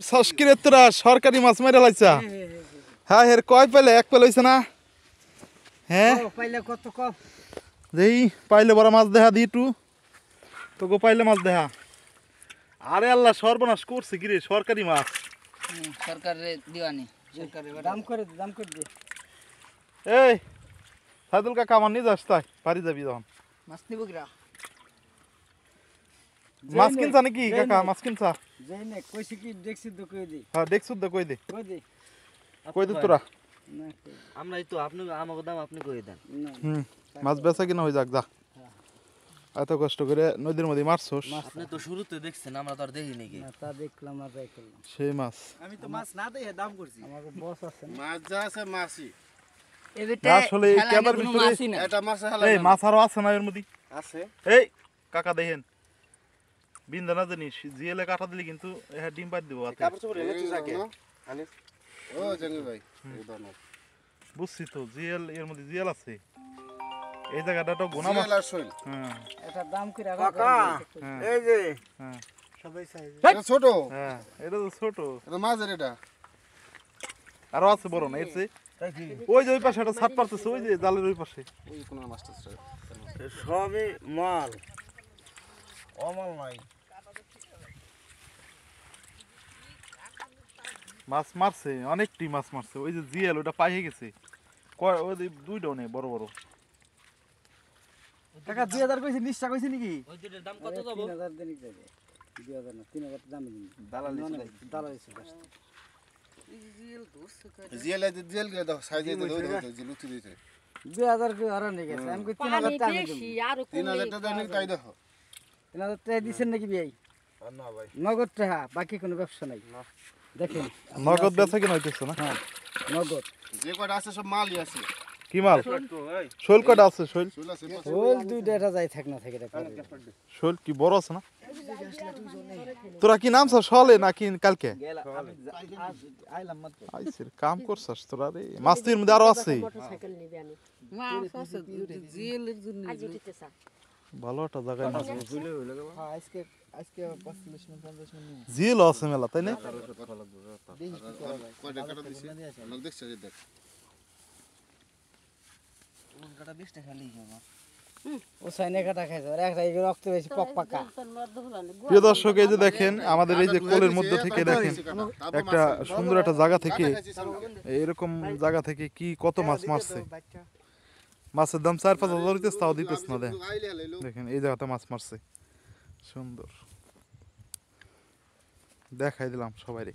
সস্কিরেতরা সরকারি মাছ মেরে লাইছা। হ্যাঁ হের কয় পাইলে এক পাইলে হইছে না? হ্যাঁ পাইলে কত কম দেই পাইলে বড় মাছ দেখা দি একটু তো গো পাইলে মাছ দেখা। আরে আল্লাহ সর্বনাশ করছে কি রে সরকারি মাছ। সরকারের দিওয়ানি সরকারের দাম করে দে এই সাইদুল কাকা আমার নিয়ে যাস তাই পারি যাবি যখন মাছ নিব কিরা মাছ কিনছা নাকি কাকা মাছ কিনছা? যাই না কইছি কি দেখছি তো কই দি হ্যাঁ দেখছু তো কই দে কই দে তোরা। আমরাই তো আপনি আমাকে দাম আপনি কই দেন। মাছ বেচা কিনা হয়ে যাক যা। এত কষ্ট করে নদীর মধ্যে মারছস। আপনি তো শুরুতে দেখছেন আমরা তো আর দেখি নাকি। না তা দেখলাম আর যাই করলাম সেই মাছ আমি তো মাছ না দেখে দাম করছি। আমাকে বস আছে না মাছ যা আছে মাছই। আসলে ক্যামেরার ভিতরে এটা মাছ হালা এই মাছ আরো আছে না এর মধ্যে আছে। এই কাকা দেখেন বিন্দা না জানিস জিএলে কাটা দিলি কিন্তু হ্যাঁ ডিম পাই দিব হাতে। কাপড় চোপড় এনেছি যাকে আনিস ও জঙ্গি ভাই এই বানো বুঝছি তো জিএল এর মধ্যে জিএল আছে এই জায়গাটা তো গোনা মাছ। হ্যাঁ এটা দাম কইরা কাকা হ্যাঁ এই যে হ্যাঁ সবাই সাইজ এটা ছোট হ্যাঁ এটা তো ছোট এটা মাছের এটা আরো আছে বড় না এর চেয়ে। তাই কি ওই যে ওই পাশে একটা ছাদ পারতেছে ওই যে জালের ওই পাশে। ওই কোন মাছটা সবই মাল অমাল নাই। মাছ মারছে অনেকটি মাছ মারছে ওই যে জিএল ওটা পাইয়ে গেছে কয় ওই দুইটাও নেই বড় বড়। কাকা 2000 কইছি নিশ্চয় কইছি নাকি? ওই দুটোর দাম কত যাব 3000 দেন যাবে 2000 না 3000 দাম দিন দালালি জিএল কে দাও সাইজে দাও লুচি দিতে 2000 কে হারান হয়ে গেছে আমি কই 3000 টাকা দেব 3000 টাকা দেন তাই দেখো 3000 টাকা দিছেন নাকি ভাই না ভাই নগদ টাকা বাকি কোনো ব্যবসা নাই দেখেন নগদ বেচা কিনা হইতেছে না? হ্যাঁ নগদ যে কয়টা আছে সব মালই আছে। কি মাল? শোল কয়টা আছে শোল? ওই দুইটা এটা যাই থাক না থাকে এটা শোল কি বড় আছে না? তোরা কি নাম সলে নাকি কালকে আইলাম মাত্র আইছিস কাম করছস তোরা রে মাছ তো এর মধ্যে আরো আছে। মোটরসাইকেল নিবে আমি মাছ আছে জিএলের জন্য আজ উঠিতে চা ভালো একটা জায়গায় মাছ হ্যাঁ আজকে 45 মিনিট 50 মিনিট জিএল আছে মেলা তাই না? কয়টা কাটা দিছে লোক দেখছে যে দেখ কোন কাটা 20 টাকা খালি যাবা ও সাইনে কাটা খাইছে আর একটা এই রক্ত বেশি পক পাকা প্রিয় দর্শক এই যে দেখেন আমাদের এই যে কোলের মধ্যে থেকে দেখেন একটা সুন্দর একটা জায়গা থেকে এরকম জায়গা থেকে কি কত মাছ মারছে। মাছের দাম 4-5 হাজার হইতেছে তাও দিতেছ না দেখেন এই জায়গাতে মাছ মারছে সুন্দর দেখাই দিলাম সবাইরে।